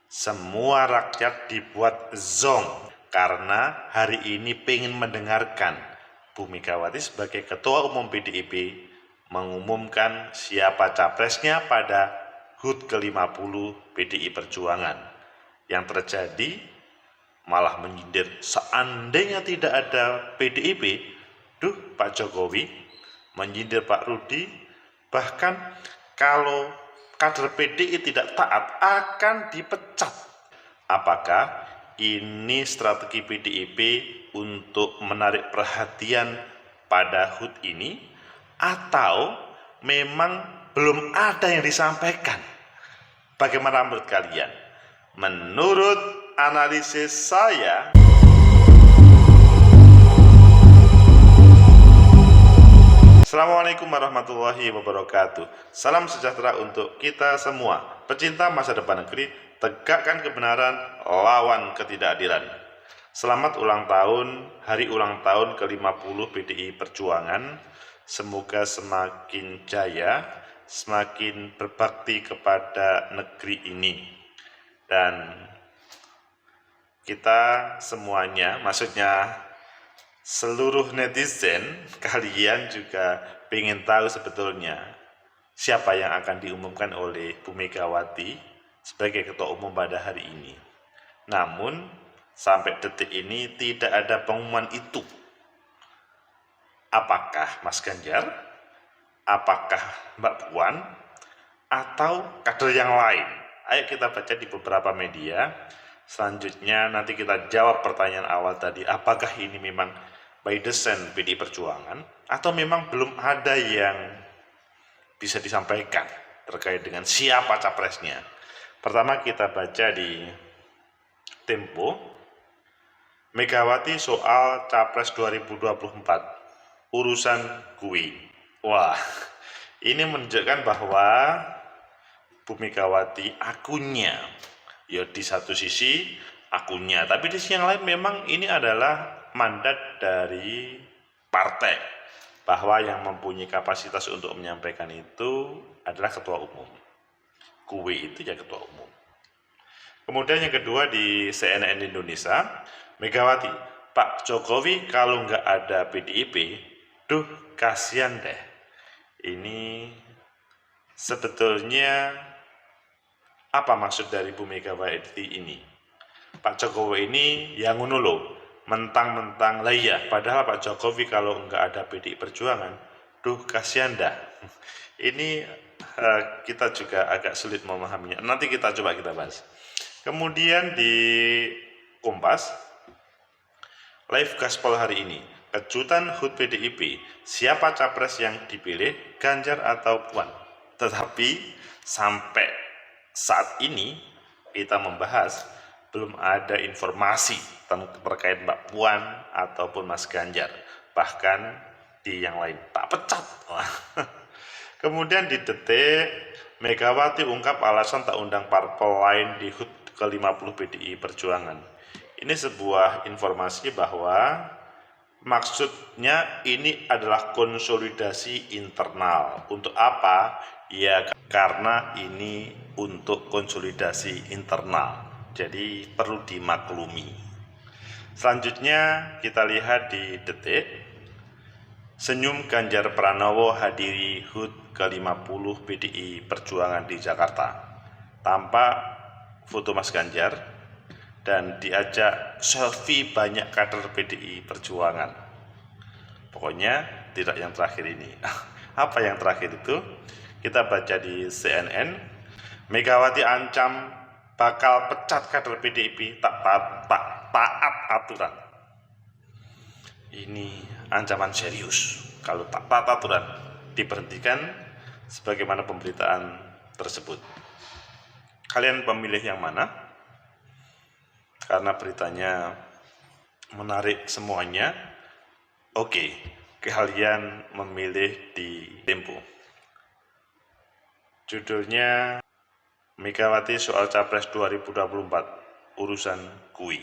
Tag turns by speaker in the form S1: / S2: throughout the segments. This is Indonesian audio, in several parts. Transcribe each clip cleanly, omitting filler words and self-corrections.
S1: Semua rakyat dibuat zong karena hari ini pengen mendengarkan Bu Megawati sebagai Ketua Umum PDIP mengumumkan siapa capresnya pada HUT ke-50 PDI Perjuangan. Yang terjadi malah menyindir seandainya tidak ada PDIP, Pak Jokowi, menyindir Pak Rudi, bahkan kalau kader PDI tidak taat akan dipecat. Apakah ini strategi PDIP untuk menarik perhatian pada HUT ini, atau memang belum ada yang disampaikan? Bagaimana menurut kalian? Menurut analisis saya, Assalamualaikum warahmatullahi wabarakatuh. Salam sejahtera untuk kita semua. Pecinta masa depan negeri, tegakkan kebenaran, lawan ketidakadilan. Selamat ulang tahun, hari ulang tahun ke-50 PDI Perjuangan. Semoga semakin jaya, semakin berbakti kepada negeri ini. Dan kita semuanya, maksudnya seluruh netizen, kalian juga ingin tahu sebetulnya siapa yang akan diumumkan oleh Bu Megawati sebagai Ketua Umum pada hari ini. Namun sampai detik ini tidak ada pengumuman itu. Apakah Mas Ganjar, apakah Mbak Puan, atau kader yang lain? Ayo kita baca di beberapa media. Selanjutnya nanti kita jawab pertanyaan awal tadi, apakah ini memang by design PDI Perjuangan atau memang belum ada yang bisa disampaikan terkait dengan siapa capresnya. Pertama kita baca di Tempo, Megawati soal Capres 2024, urusan kui. Wah, ini menunjukkan bahwa Bu Megawati akunnya, ya di satu sisi akunnya, tapi di sisi yang lain memang ini adalah mandat dari partai, bahwa yang mempunyai kapasitas untuk menyampaikan itu adalah ketua umum. Kui itu ya ketua umum. Kemudian yang kedua di CNN Indonesia, Megawati, Pak Jokowi kalau nggak ada PDIP, kasihan deh. Ini sebetulnya apa maksud dari Bu Megawati ini? Pak Jokowi ini yang ngono loh, mentang-mentang lah iya, padahal Pak Jokowi kalau nggak ada PDI Perjuangan, kasihan dah. Ini kita juga agak sulit memahaminya. Nanti kita bahas. Kemudian di Kompas, live gaspol hari ini, kejutan HUT PDIP, siapa capres yang dipilih, Ganjar atau Puan? Tetapi sampai saat ini kita membahas belum ada informasi terkait Mbak Puan ataupun Mas Ganjar, bahkan di yang lain tak pecat. Kemudian di Detik, Megawati ungkap alasan tak undang parpol lain di HUT ke-50 PDI Perjuangan. Ini sebuah informasi bahwa maksudnya ini adalah konsolidasi internal. Untuk apa? Ya karena ini untuk konsolidasi internal. Jadi perlu dimaklumi. Selanjutnya kita lihat di Detik. Senyum Ganjar Pranowo hadiri HUT ke-50 PDI Perjuangan di Jakarta. Tampak foto Mas Ganjar dan diajak selfie banyak kader PDI Perjuangan. Pokoknya tidak yang terakhir ini. Apa yang terakhir itu? Kita baca di CNN, Megawati ancam bakal pecat kader PDIP tak taat aturan. Ini ancaman serius. Kalau tak taat aturan, diberhentikan sebagaimana pemberitaan tersebut. Kalian pemilih yang mana? Karena beritanya menarik semuanya. Oke, kalian memilih di Tempo. Judulnya Megawati soal Capres 2024, urusan kui.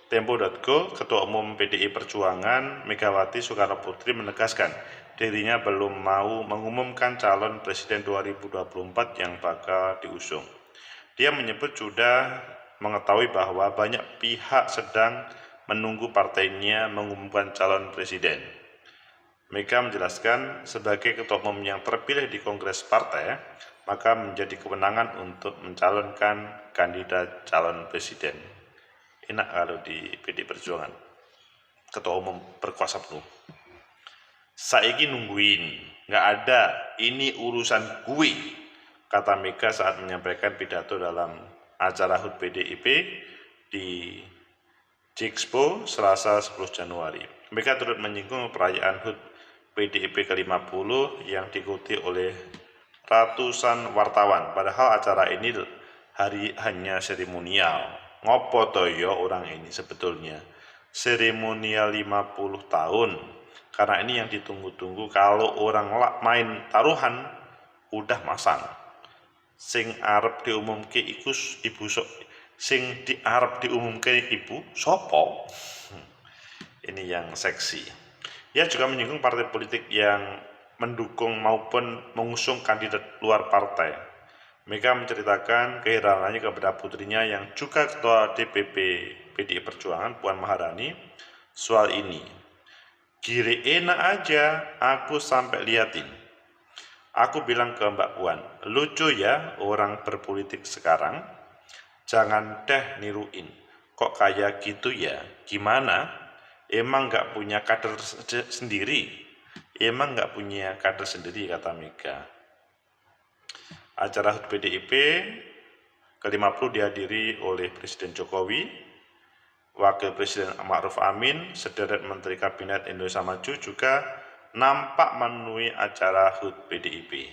S1: Tempo.go, Ketua Umum PDI Perjuangan Megawati Soekarno Putri menegaskan dirinya belum mau mengumumkan calon presiden 2024 yang bakal diusung. Dia menyebut sudah mengetahui bahwa banyak pihak sedang menunggu partainya mengumumkan calon presiden. Mega menjelaskan, sebagai ketua umum yang terpilih di Kongres Partai, maka menjadi kewenangan untuk mencalonkan kandidat calon presiden. Enak kalau di PD Perjuangan, ketua umum berkuasa penuh. Saiki nungguin, nggak ada, ini urusan gue, kata Mega saat menyampaikan pidato dalam acara HUT PDIP di Jexpo Selasa 10 Januari. Mega turut menyinggung perayaan HUT PDIP ke-50 yang diikuti oleh ratusan wartawan. Padahal acara ini hanya seremonial. Ngopo toyo orang ini sebetulnya? Seremonial 50 tahun. Karena ini yang ditunggu-tunggu. Kalau orang main taruhan udah masang. Sing arep diumumke iku ibu sing arep diumumke ibu sopo. Ini yang seksi. Ia juga menyinggung partai politik yang mendukung maupun mengusung kandidat luar partai. Mega menceritakan keheranannya kepada putrinya yang juga ketua DPP PDI Perjuangan, Puan Maharani, soal ini. Gire enak aja, aku sampai liatin. Aku bilang ke Mbak Puan, lucu ya orang berpolitik sekarang, jangan deh niruin, kok kayak gitu ya, gimana? Emang nggak punya kader sendiri? Emang nggak punya kader sendiri, kata Mega. Acara HUT PDIP ke-50 dihadiri oleh Presiden Jokowi, Wakil Presiden Ma'ruf Amin, sederet Menteri Kabinet Indonesia Maju juga nampak memenuhi acara HUT PDIP.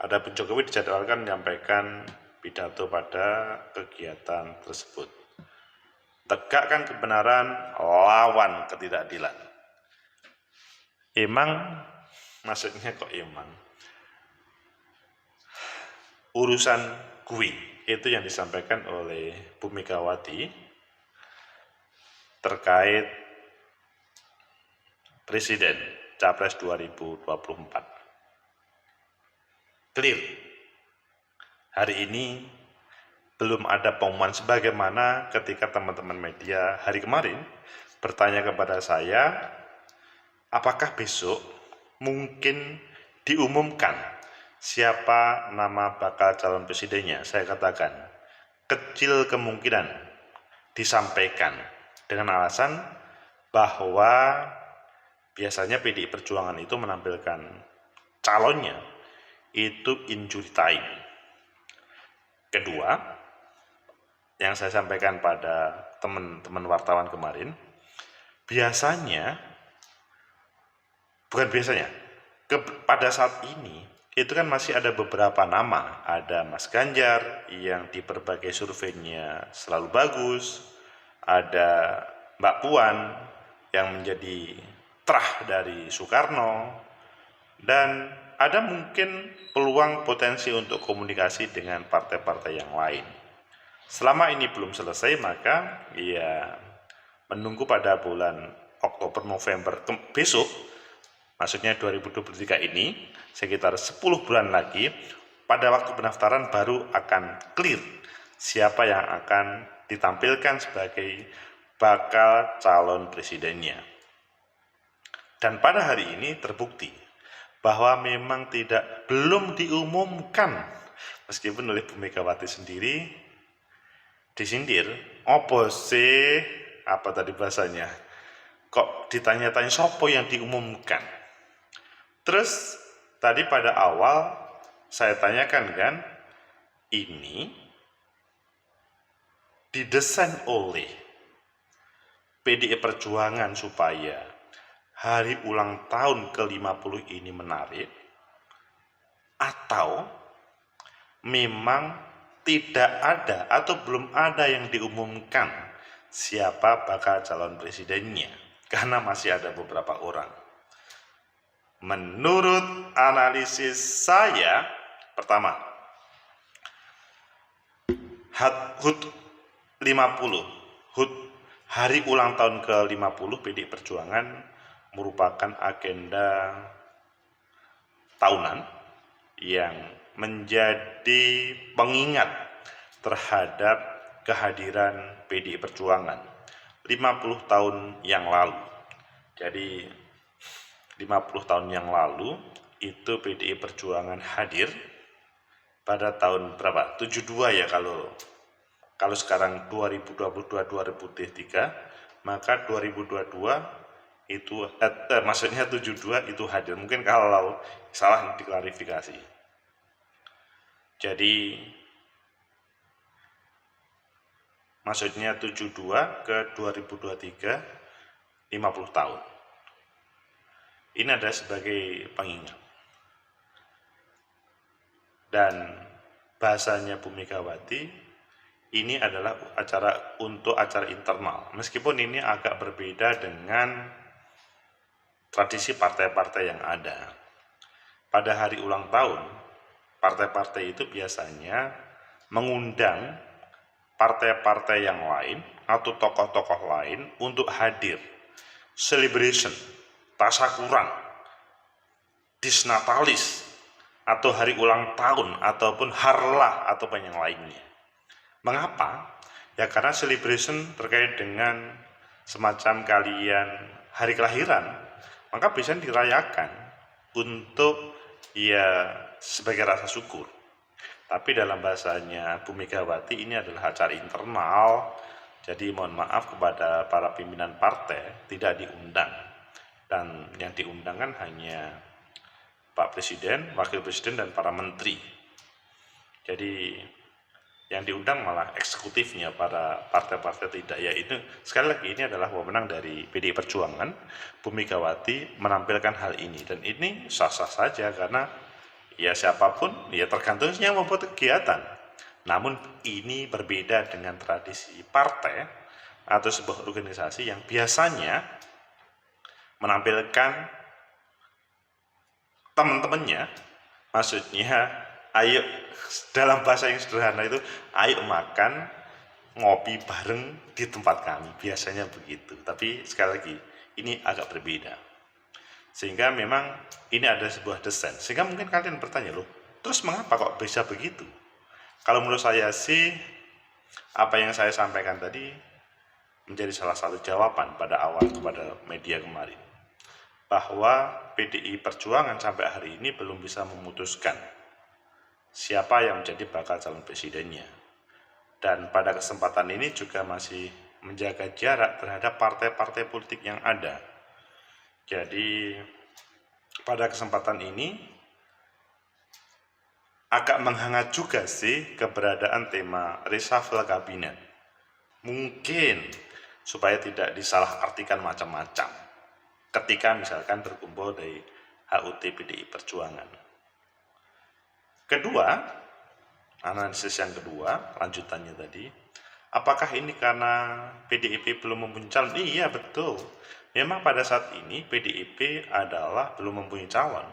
S1: Adapun Jokowi dijadwalkan menyampaikan pidato pada kegiatan tersebut. Tegakkan kebenaran, lawan ketidakadilan. Emang, maksudnya kok emang? Urusan gue, itu yang disampaikan oleh Bu Megawati terkait Presiden Capres 2024. Clear. Hari ini belum ada pengumuman sebagaimana ketika teman-teman media hari kemarin bertanya kepada saya, apakah besok mungkin diumumkan siapa nama bakal calon presidennya. Saya katakan, kecil kemungkinan disampaikan dengan alasan bahwa biasanya PDI Perjuangan itu menampilkan calonnya itu injury time. Kedua, yang saya sampaikan pada teman-teman wartawan kemarin, pada saat ini itu kan masih ada beberapa nama. Ada Mas Ganjar yang di berbagai surveinya selalu bagus, ada Mbak Puan yang menjadi terah dari Soekarno, dan ada mungkin peluang potensi untuk komunikasi dengan partai-partai yang lain. Selama ini belum selesai, maka ya menunggu pada bulan Oktober November besok, maksudnya 2023 ini, sekitar 10 bulan lagi, pada waktu pendaftaran baru akan clear siapa yang akan ditampilkan sebagai bakal calon presidennya. Dan pada hari ini terbukti bahwa memang belum diumumkan, meskipun oleh Bu Megawati sendiri disindir, opo sih, apa tadi bahasanya, kok ditanya-tanya sopo yang diumumkan. Terus tadi pada awal saya tanyakan kan, ini didesain oleh PDI Perjuangan supaya hari ulang tahun ke-50 ini menarik, atau memang tidak ada atau belum ada yang diumumkan siapa bakal calon presidennya, karena masih ada beberapa orang. Menurut analisis saya, pertama, HUT 50, HUT hari ulang tahun ke-50 PDI Perjuangan merupakan agenda tahunan yang menjadi pengingat terhadap kehadiran PDI Perjuangan 50 tahun yang lalu. Jadi 50 tahun yang lalu itu PDI Perjuangan hadir pada tahun berapa? 72 ya, kalau sekarang 2022 2023, maka 2022 itu maksudnya 72 itu hadir. Mungkin kalau salah diklarifikasi. Jadi maksudnya 72 ke 2023 50 tahun. Ini ada sebagai pengingat. Dan bahasanya Bu Megawati, ini adalah acara internal. Meskipun ini agak berbeda dengan tradisi partai-partai yang ada. Pada hari ulang tahun, partai-partai itu biasanya mengundang partai-partai yang lain atau tokoh-tokoh lain untuk hadir. Celebration, tasakuran, disnatalis, atau hari ulang tahun, ataupun harlah, ataupun yang lainnya. Mengapa? Ya karena celebration terkait dengan semacam kalian hari kelahiran, maka bisa dirayakan untuk ya sebagai rasa syukur. Tapi dalam bahasanya Bu Megawati ini adalah acara internal, jadi mohon maaf kepada para pimpinan partai tidak diundang. Dan yang diundang kan hanya Pak Presiden, Wakil Presiden, dan para menteri. Jadi yang diundang malah eksekutifnya, para partai-partai tidak. Yaitu sekali lagi ini adalah wewenang dari PDI Perjuangan. Bu Megawati menampilkan hal ini, dan ini sah-sah saja karena ya siapapun ya tergantung yang membuat kegiatan. Namun ini berbeda dengan tradisi partai atau sebuah organisasi yang biasanya menampilkan teman-temannya, maksudnya ayo, dalam bahasa yang sederhana itu, ayo makan ngopi bareng di tempat kami, biasanya begitu. Tapi sekali lagi ini agak berbeda, sehingga memang ini ada sebuah desain. Sehingga mungkin kalian bertanya, loh terus mengapa kok bisa begitu? Kalau menurut saya sih, apa yang saya sampaikan tadi menjadi salah satu jawaban pada awal kepada media kemarin, bahwa PDI Perjuangan sampai hari ini belum bisa memutuskan siapa yang menjadi bakal calon presidennya. Dan pada kesempatan ini juga masih menjaga jarak terhadap partai-partai politik yang ada. Jadi pada kesempatan ini agak menghangat juga sih keberadaan tema reshuffle kabinet. Mungkin supaya tidak disalahartikan macam-macam ketika misalkan berkumpul dari HUT PDI Perjuangan. Kedua, analisis yang kedua, lanjutannya tadi, apakah ini karena PDIP belum mempunyai calon? Iya betul, memang pada saat ini PDIP adalah belum mempunyai calon,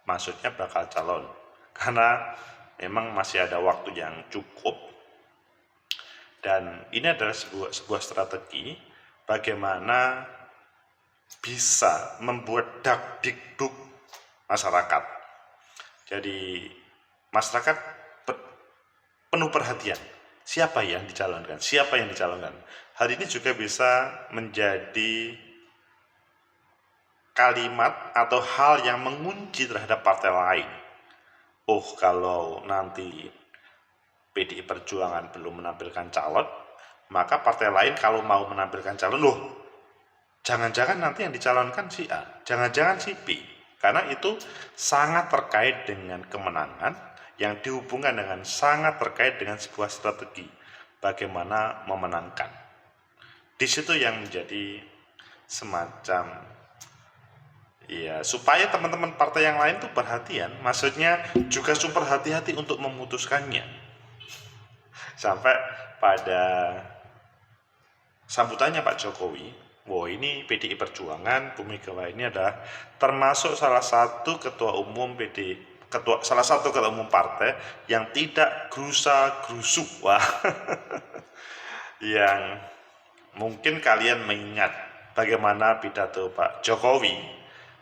S1: maksudnya bakal calon, karena memang masih ada waktu yang cukup. Dan ini adalah sebuah strategi bagaimana bisa membuat dakdikduk masyarakat. Jadi masyarakat penuh perhatian, siapa yang dicalonkan. Hal ini juga bisa menjadi kalimat atau hal yang mengunci terhadap partai lain. Oh, kalau nanti PDI Perjuangan belum menampilkan calon, maka partai lain kalau mau menampilkan calon, loh jangan-jangan nanti yang dicalonkan si A, jangan-jangan si B, karena itu sangat terkait dengan kemenangan, yang dihubungkan dengan sangat terkait dengan sebuah strategi bagaimana memenangkan. Di situ yang menjadi semacam ya supaya teman-teman partai yang lain tuh perhatian, maksudnya juga super hati-hati untuk memutuskannya. Sampai pada sambutannya Pak Jokowi, wah ini PDI Perjuangan, Bu Megawati ini adalah termasuk salah satu ketua umum partai yang tidak gerusa-gerusuk. Wah, yang mungkin kalian mengingat bagaimana pidato Pak Jokowi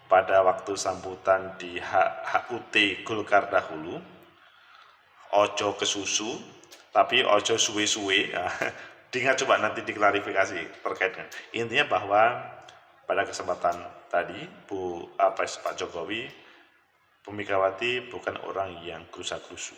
S1: pada waktu sambutan di HUT Golkar dahulu, ojo ke susu, tapi ojo suwe-suwe. Diingat, coba nanti diklarifikasi terkait dengan intinya bahwa pada kesempatan tadi Pak Jokowi, Bu Megawati bukan orang yang gerusa-gerusu.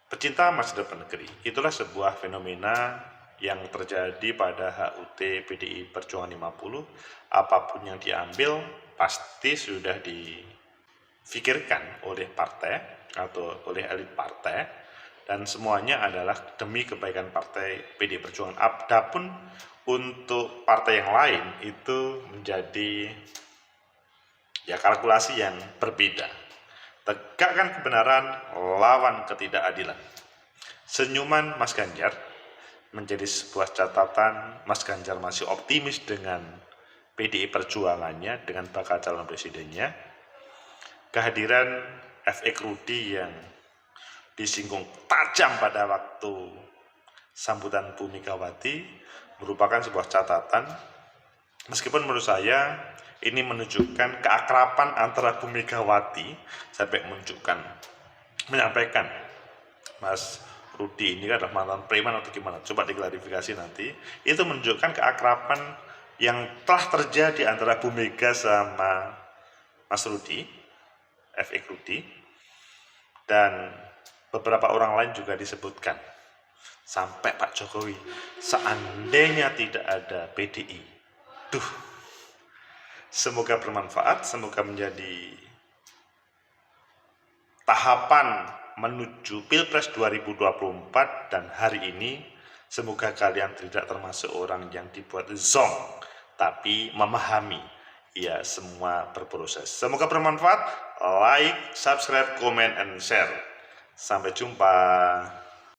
S1: Pecinta masa depan negeri, itulah sebuah fenomena yang terjadi pada HUT PDI Perjuangan 50. Apapun yang diambil pasti sudah difikirkan oleh partai atau oleh elit partai, dan semuanya adalah demi kebaikan partai PDI Perjuangan. Adapun untuk partai yang lain itu menjadi kalkulasi yang berbeda. Tegakkan kebenaran, lawan ketidakadilan. Senyuman Mas Ganjar menjadi sebuah catatan. Mas Ganjar masih optimis dengan PDI Perjuangannya, dengan bakal calon presidennya. Kehadiran F.X. Rudi yang disinggung tajam pada waktu sambutan Bu Megawati merupakan sebuah catatan. Meskipun menurut saya ini menunjukkan keakraban antara Bu Megawati sampai menyampaikan Mas Rudi ini adalah mantan preman atau gimana, coba diklarifikasi nanti. Itu menunjukkan keakraban yang telah terjadi antara Bu Mega sama Mas Rudi, F.X. Rudi, dan beberapa orang lain juga disebutkan. Sampai Pak Jokowi, seandainya tidak ada PDI. Semoga bermanfaat, semoga menjadi tahapan menuju Pilpres 2024, dan hari ini semoga kalian tidak termasuk orang yang dibuat zonk, tapi memahami ya semua berproses. Semoga bermanfaat. Like, subscribe, comment, and share. Sampai jumpa.